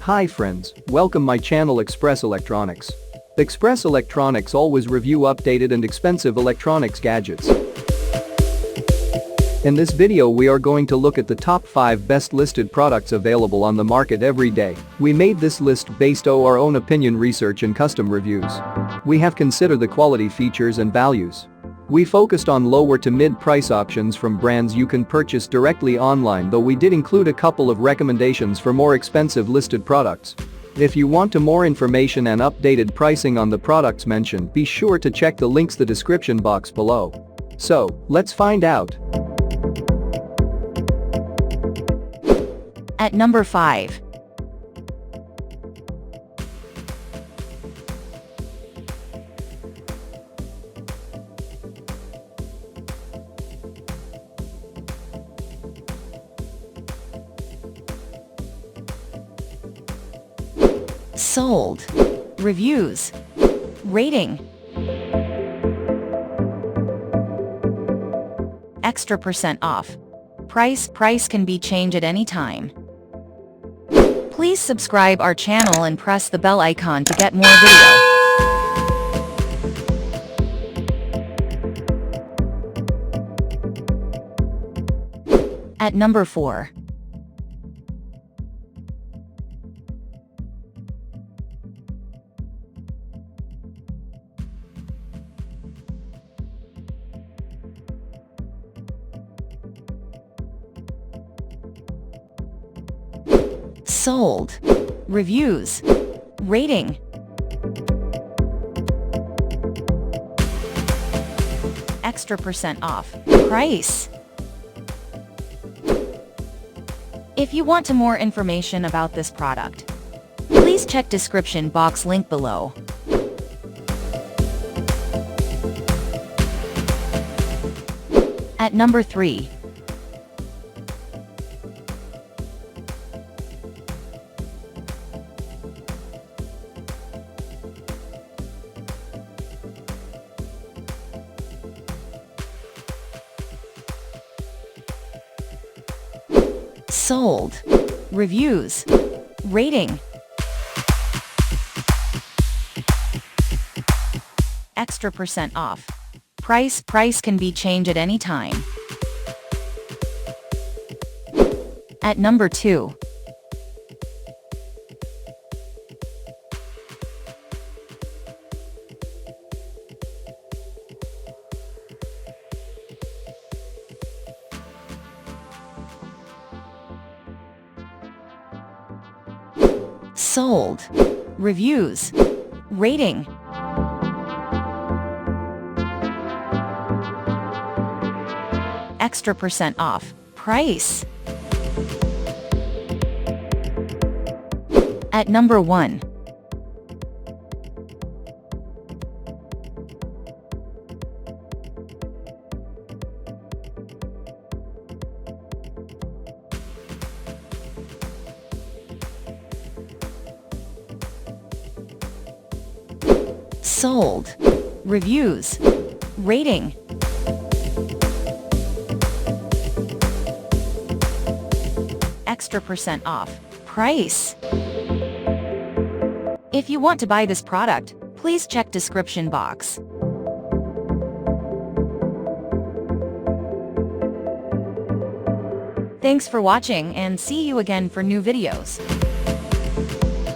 Hi friends, welcome my channel Express Electronics. Express Electronics always review updated and expensive electronics gadgets. In this video we are going to look at the top 5 best listed products available on the market every day. We made this list based on our own opinion research and custom reviews. We have considered the quality features and values. We focused on lower to mid-price options from brands you can purchase directly online, though we did include a couple of recommendations for more expensive listed products. If you want more information and updated pricing on the products mentioned, be sure to check the links in the description box below. So, let's find out. At number 5. Sold. Reviews. Rating. Extra % off. Price can be changed at any time. Please subscribe our channel and press the bell icon to get more video. At number 4. Sold. Reviews. Rating. Extra % off. Price. If you want more information about this product, please check description box link below. At number 3. Sold. Reviews. Rating. Extra % off. Price can be changed at any time. At number 2. Sold. Reviews. Rating. Extra % off. Price. At number 1. Sold. Reviews. Rating. Extra % off. Price. If you want to buy this product, please check description box. Thanks for watching and see you again for new videos.